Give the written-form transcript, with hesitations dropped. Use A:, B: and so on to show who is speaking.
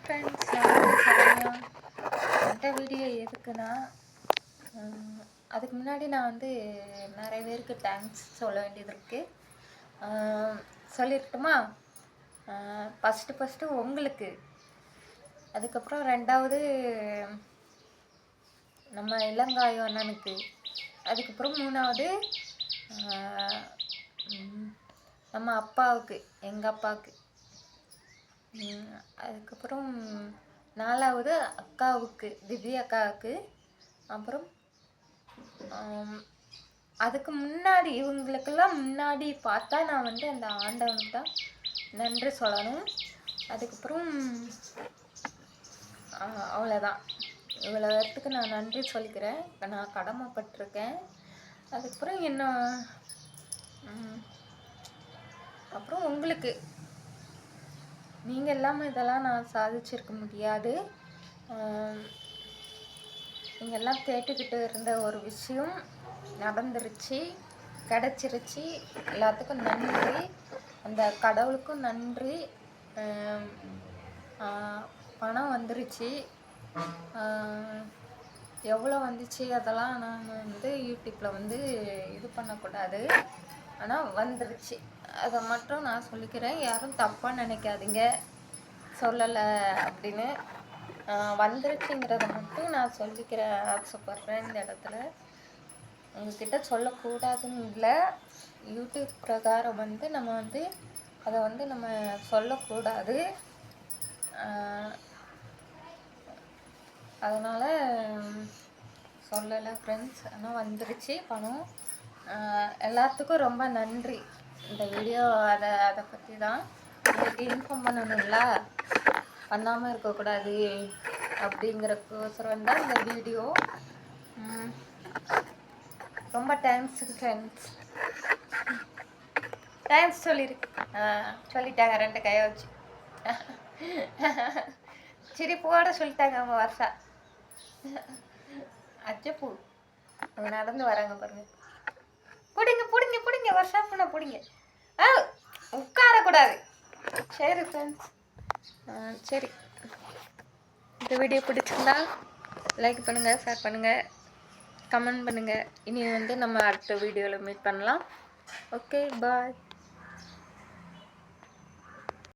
A: Friends, நான் சரண்யா. இந்த video எதுக்குன்னா, அதுக்கு முன்னாடி நான் வந்து நிறைய பேருக்கு தேங்க்ஸ் சொல்ல வேண்டியது இருக்குது. சொல்லிடட்டுமா? ஃபஸ்ட்டு உங்களுக்கு, அதுக்கப்புறம் ரெண்டாவது நம்ம இளங்காயோ அண்ணனுக்கு, அதுக்கப்புறம் மூணாவது நம்ம அப்பாவுக்கு, எங்கள் அப்பாவுக்கு, அதுக்கப்புறம் நாலாவது அக்காவுக்கு, திவ்யா அக்காவுக்கு, அப்புறம் அதுக்கு முன்னாடி இவங்களுக்கெல்லாம் முன்னாடி பார்த்தா நான் வந்து அந்த ஆண்டவனுக்கு தான் நன்றி சொல்லணும். அதுக்கப்புறம் அவ்வளோதான், இவ்வளோ பேர்த்துக்கு நான் நன்றி சொல்லிக்கிறேன், நான் கடமைப்பட்டிருக்கேன். அதுக்கப்புறம் என்ன, அப்புறம் உங்களுக்கு, நீங்கள் இல்லாமல் இதெல்லாம் நான் சாதிச்சிருக்க முடியாது. நீங்கள் எல்லாம் கேட்டுக்கிட்டு இருந்த ஒரு விஷயம் நடந்துருச்சு, கிடச்சிருச்சு. எல்லாத்துக்கும் நன்றி, அந்த கடவுளுக்கும் நன்றி. பணம் வந்துருச்சு. எவ்வளோ வந்துச்சு அதெல்லாம் நான் வந்து யூடியூப்பில் வந்து இது பண்ணக்கூடாது, ஆனால் வந்துருச்சு. அதை மட்டும் நான் சொல்லிக்கிறேன், யாரும் தப்பாக நினைக்காதீங்க சொல்லலை அப்படின்னு. வந்துருச்சுங்கிறத மட்டும் நான் சொல்லிக்கிற ஆசைப்பட்றேன். இந்த இடத்துல உங்ககிட்ட சொல்லக்கூடாதுன்னு இல்லை, யூடியூப் பிரகாரம் வந்து நம்ம வந்து அதை வந்து நம்ம சொல்லக்கூடாது. அதனால் சொல்லலை ஃப்ரெண்ட்ஸ். ஆனால் வந்துருச்சு பணம். எல்லாத்துக்கும் ரொம்ப நன்றி. இந்த வீடியோ அதை பற்றி தான் உங்களுக்கு இன்ஃபார்ம் பண்ணணும்ல, பண்ணாமல் இருக்கக்கூடாது அப்படிங்கிறக்கோசரம் தான் இந்த வீடியோ. ரொம்ப தேங்க்ஸ் ஃப்ரெண்ட்ஸ். தேங்க்ஸ் சொல்லிட்டாங்க 2 கையை வச்சு. சிரிப்போட சொல்லிட்டாங்க அவங்க வருஷா. அச்சப்பூ அவங்க நடந்து வராங்க பாருங்க. பிடிங்க வருஷா பண்ண பிடிங்க. உட்காரக்கூடாது. சரி ஃப்ரெண்ட்ஸ், சரி, இந்த வீடியோ பிடிச்சிருந்தா லைக் பண்ணுங்கள், ஷேர் பண்ணுங்கள், கமெண்ட் பண்ணுங்கள். இனி வந்து நம்ம அடுத்த வீடியோவில் மீட் பண்ணலாம். ஓகே, பாய்.